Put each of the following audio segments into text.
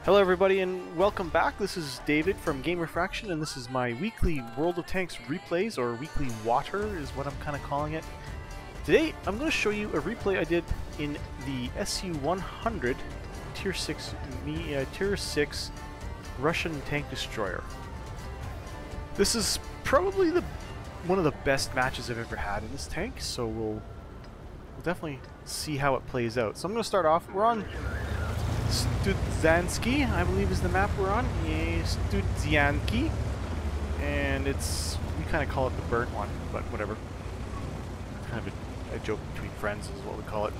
Hello everybody and welcome back. This is David from Game-Refraction and this is my weekly World of Tanks replays, or weekly WoTR is what I'm kind of calling it. Today I'm going to show you a replay I did in the SU-100 Tier 6 Russian tank destroyer. This is probably one of the best matches I've ever had in this tank, so we'll definitely see how it plays out. So I'm going to start off. We're on Studzansky, I believe is the map we're on. Yeah, Studzansky. And we kind of call it the burnt one, but whatever. Kind of a joke between friends is what we call it.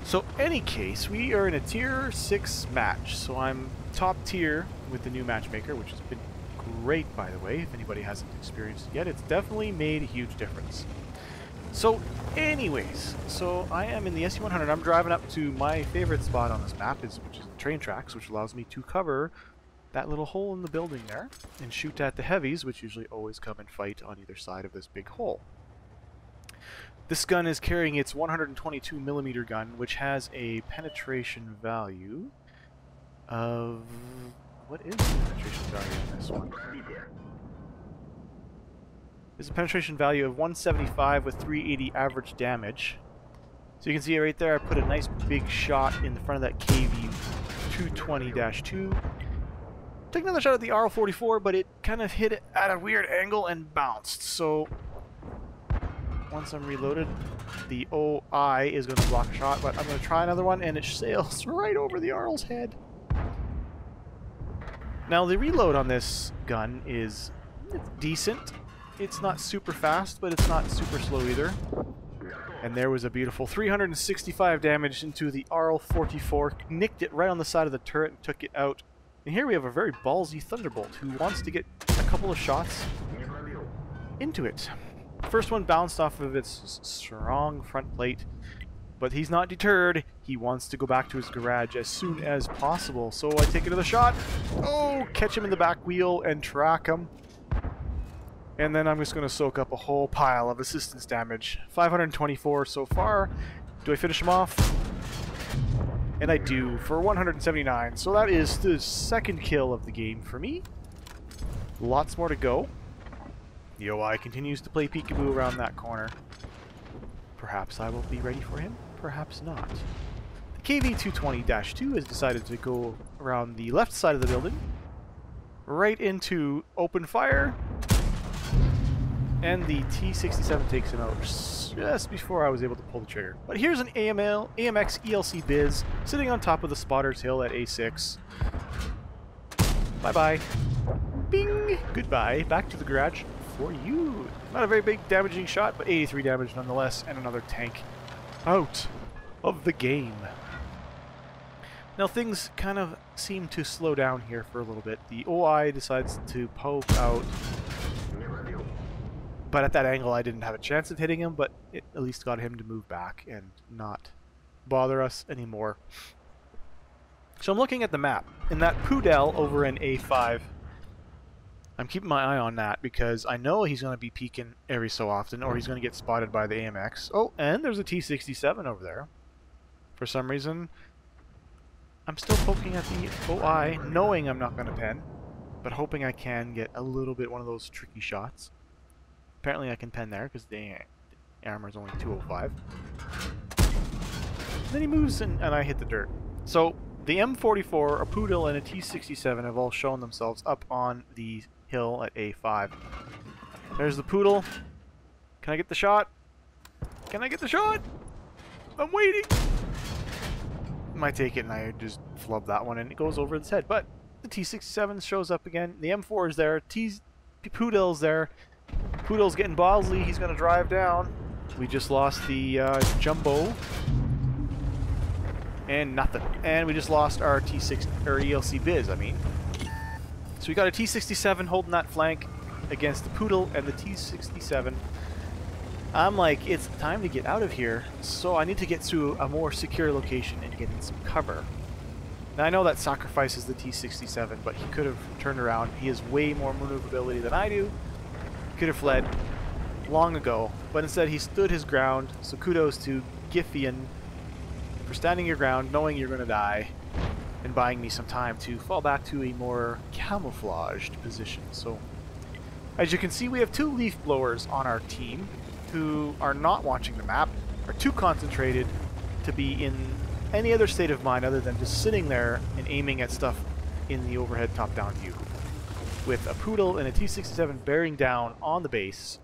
So, any case, we are in a Tier 6 match. So I'm top tier with the new matchmaker, which has been great, by the way. If anybody hasn't experienced it yet, it's definitely made a huge difference. So, anyways, so I am in the SU-100. I'm driving up to my favorite spot on this map, which is the train tracks, which allows me to cover that little hole in the building there and shoot at the heavies, which usually always come and fight on either side of this big hole. This gun is carrying its 122mm gun, which has a penetration value of... What is the penetration value on this one? There's a penetration value of 175 with 380 average damage. So you can see it right there. I put a nice big shot in the front of that KV 220-2. Took another shot at the RL-44, but it kind of hit it at a weird angle and bounced. So once I'm reloaded, the OI is going to block a shot, but I'm going to try another one, and it sails right over the RL's head. Now the reload on this gun is decent. It's not super fast, but it's not super slow either. And there was a beautiful 365 damage into the RL-44. Nicked it right on the side of the turret and took it out. And here we have a very ballsy Thunderbolt who wants to get a couple of shots into it. First one bounced off of its strong front plate, but he's not deterred. He wants to go back to his garage as soon as possible. So I take another shot. Oh, catch him in the back wheel and track him. And then I'm just going to soak up a whole pile of assistance damage. 524 so far. Do I finish him off? And I do, for 179. So that is the second kill of the game for me. Lots more to go. The OI continues to play peekaboo around that corner. Perhaps I will be ready for him, perhaps not. The KV-220-2 has decided to go around the left side of the building, right into open fire. And the T-67 takes him out just before I was able to pull the trigger. But here's an AMX ELC Biz sitting on top of the spotter's hill at A6. Bye-bye. Bing! Goodbye. Back to the garage for you. Not a very big damaging shot, but 83 damage nonetheless, and another tank out of the game. Now things kind of seem to slow down here for a little bit. The OI decides to poke out. But at that angle, I didn't have a chance of hitting him, but it at least got him to move back and not bother us anymore. So I'm looking at the map. In that Pudel over in A5, I'm keeping my eye on that because I know he's going to be peeking every so often, or he's going to get spotted by the AMX. Oh, and there's a T-67 over there. For some reason, I'm still poking at the OI, knowing I'm not going to pen, but hoping I can get a little bit one of those tricky shots. Apparently I can pen there because the armor is only 205. Then he moves and I hit the dirt. So the M44, a Poodle, and a T-67 have all shown themselves up on the hill at A5. There's the Poodle. Can I get the shot? Can I get the shot? I'm waiting. I take it and I just flub that one and it goes over his head. But the T-67 shows up again. The M4 is there. Poodle's there. Poodle's getting ballsy. He's going to drive down. We just lost the Jumbo. And nothing. And we just lost our T6 or ELC Biz, I mean. So we got a T-67 holding that flank against the Poodle and the T-67. I'm like, it's time to get out of here. So I need to get to a more secure location and get in some cover. Now I know that sacrifices the T-67, but he could have turned around. He has way more maneuverability than I do. Could have fled long ago, but instead he stood his ground, so kudos to Giffian for standing your ground, knowing you're going to die, and buying me some time to fall back to a more camouflaged position. So, as you can see, we have 2 leaf blowers on our team who are not watching the map, are too concentrated to be in any other state of mind other than just sitting there and aiming at stuff in the overhead top-down view. With a Poodle and a T-67 bearing down on the base,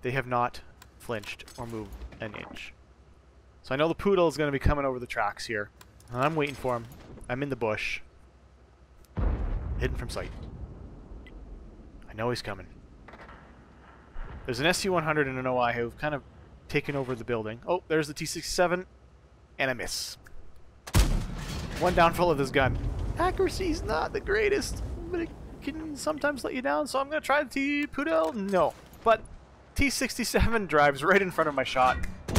they have not flinched or moved an inch. So I know the Poodle is going to be coming over the tracks here, and I'm waiting for him. I'm in the bush, hidden from sight. I know he's coming. There's an SU-100 and an OI who've kind of taken over the building. Oh, there's the T-67, and a miss. One downfall of this gun. Accuracy's not the greatest, but it can sometimes let you down, so I'm going to try the T-Poodle. No. But T-67 drives right in front of my shot.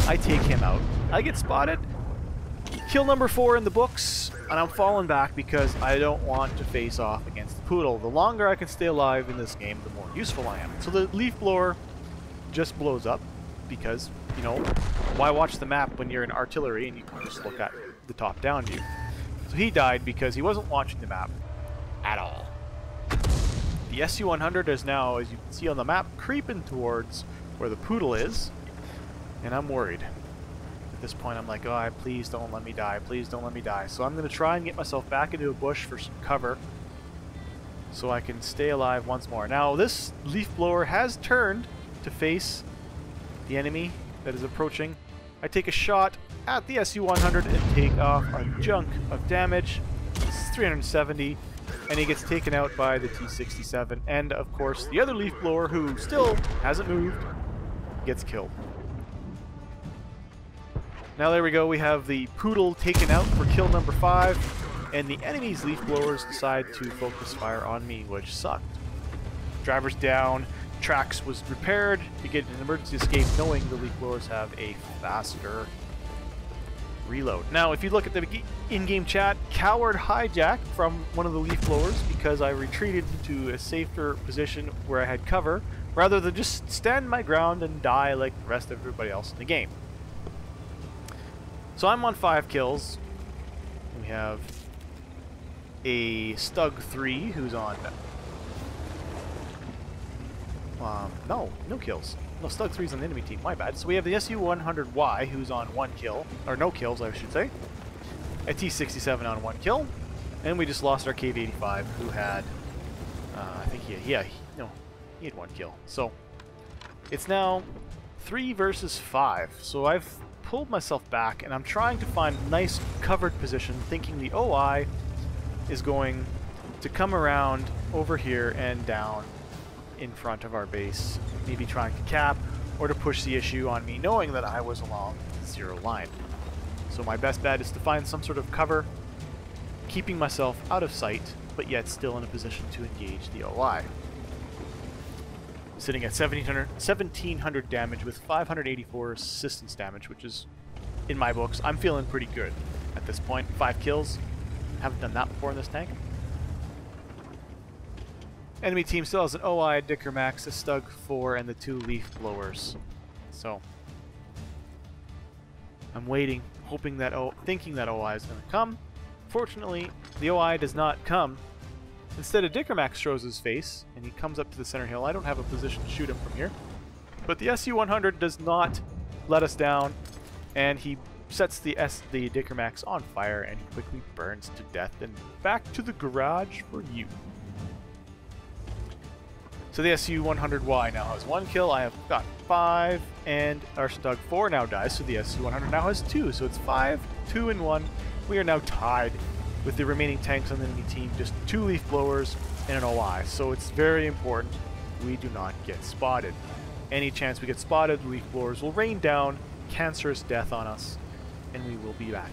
I take him out. I get spotted. Kill number 4 in the books, and I'm falling back because I don't want to face off against the Poodle. The longer I can stay alive in this game, the more useful I am. So the leaf blower just blows up because, you know, why watch the map when you're in artillery and you can just look at the top-down view? So he died because he wasn't watching the map at all. The SU-100 is now, as you can see on the map, creeping towards where the Poodle is, and I'm worried. At this point, I'm like, oh, please don't let me die. Please don't let me die. So I'm going to try and get myself back into a bush for some cover so I can stay alive once more. Now, this leaf blower has turned to face the enemy that is approaching. I take a shot at the SU-100 and take off a chunk of damage. It's 370, and he gets taken out by the T-67. And, of course, the other leaf blower, who still hasn't moved, gets killed. Now there we go, we have the Poodle taken out for kill number 5, and the enemy's leaf blowers decide to focus fire on me, which sucked. Driver's down, tracks was repaired to get an emergency escape, knowing the leaf blowers have a faster reload. Now if you look at the in-game chat, coward hijack from one of the leaf blowers because I retreated into a safer position where I had cover, rather than just stand my ground and die like the rest of everybody else in the game. So I'm on 5 kills. We have a Stug 3 who's on... no kills. No, Stug 3's on the enemy team, my bad. So we have the SU-100Y who's on 1 kill, or no kills I should say. A T-67 on 1 kill. And we just lost our Cave-85 who had... I think he had 1 kill. So it's now 3 versus 5. So I've pulled myself back, and I'm trying to find a nice covered position, thinking the OI is going to come around over here and down in front of our base, maybe trying to cap or to push the issue on me, knowing that I was along the 0 line. So my best bet is to find some sort of cover, keeping myself out of sight, but yet still in a position to engage the OI. Sitting at 1700 damage with 584 assistance damage, which is, in my books, I'm feeling pretty good at this point. 5 kills. Haven't done that before in this tank. Enemy team still has an OI, a Dicker Max, a Stug 4, and the 2 leaf blowers. So I'm waiting, hoping that thinking that OI is going to come. Fortunately, the OI does not come. Instead, a Dicker Max shows his face, and he comes up to the center hill. I don't have a position to shoot him from here. But the SU-100 does not let us down, and he sets the Dicker Max on fire, and he quickly burns to death. And back to the garage for you. So the SU-100Y now has 1 kill. I have got 5, and our Stug 4 now dies, so the SU-100 now has 2. So it's 5, 2, and 1. We are now tied with the remaining tanks on the enemy team, just 2 leaf blowers and an OI. So it's very important we do not get spotted. Any chance we get spotted, leaf blowers will rain down cancerous death on us, and we will be back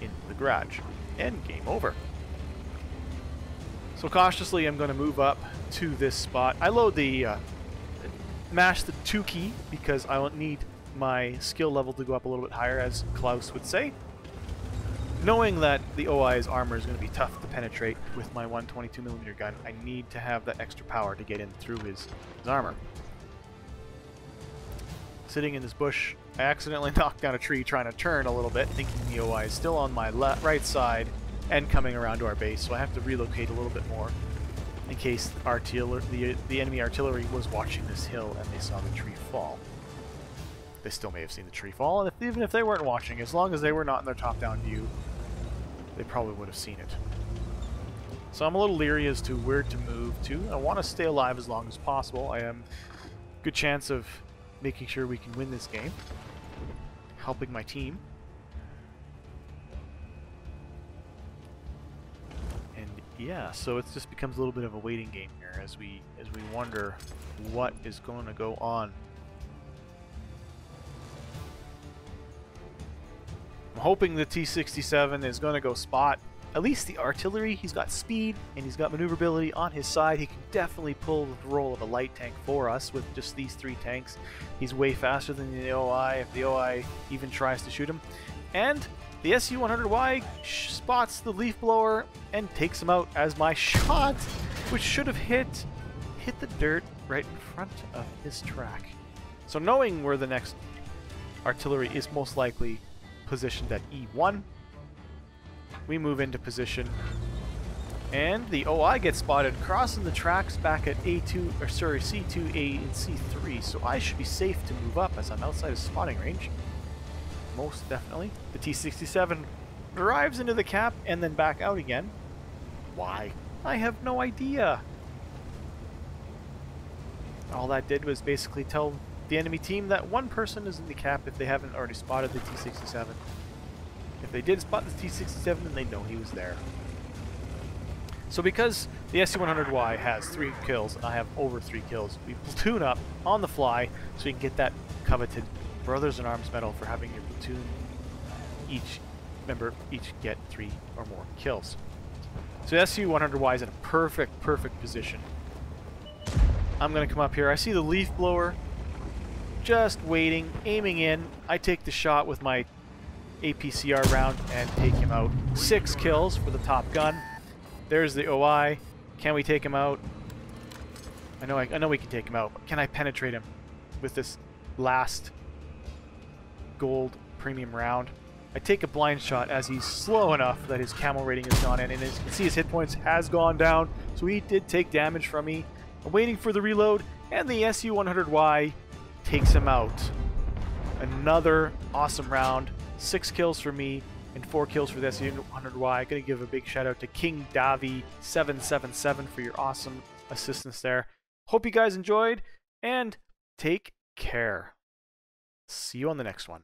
in the garage. And game over. So cautiously, I'm going to move up to this spot. I load the, mash the 2 key because I will need my skill level to go up a little bit higher, as Klaus would say. Knowing that the OI's armor is going to be tough to penetrate with my 122mm gun, I need to have that extra power to get in through his armor. Sitting in this bush, I accidentally knocked down a tree trying to turn a little bit, thinking the OI is still on my right side, and coming around to our base, so I have to relocate a little bit more in case the enemy artillery was watching this hill and they saw the tree fall. They still may have seen the tree fall, and even if they weren't watching, as long as they were not in their top-down view, they probably would have seen it. So I'm a little leery as to where to move to. I want to stay alive as long as possible. I am a good chance of making sure we can win this game, helping my team. And yeah, so it just becomes a little bit of a waiting game here as we wonder what is going to go on. I'm hoping the T-67 is going to go spot at least the artillery. He's got speed and he's got maneuverability on his side. He can definitely pull the role of a light tank for us with just these 3 tanks. He's way faster than the OI if the OI even tries to shoot him. And the Su-100Y spots the leaf blower and takes him out as my shot, which should have hit the dirt right in front of his track. So knowing where the next artillery is most likely positioned at E1, we move into position, and the OI gets spotted crossing the tracks back at A2, or sorry, C2, A, and C3. So I should be safe to move up as I'm outside of spotting range. Most definitely. The T-67 drives into the cap and then back out again. Why? I have no idea. All that did was basically tell the enemy team that one person is in the cap if they haven't already spotted the T-67. If they did spot the T-67, then they know he was there. So because the Su-100Y has 3 kills and I have over 3 kills, we platoon up on the fly so we can get that coveted Brothers in Arms medal for having your platoon each get 3 or more kills. So the Su-100Y is in a perfect position. I'm going to come up here. I see the leaf blower just waiting, aiming in. I take the shot with my APCR round and take him out. 6 kills for the top gun. There's the OI. Can we take him out? I know we can take him out, but can I penetrate him with this last gold premium round? I take a blind shot as he's slow enough that his camo rating has gone in, and as you can see, his hit points has gone down, so he did take damage from me. I'm waiting for the reload, and the Su-100Y takes him out. Another awesome round. 6 kills for me and 4 kills for the Su-100Y. Gonna give a big shout out to King Davi 777 for your awesome assistance there. Hope you guys enjoyed, and take care. See you on the next one.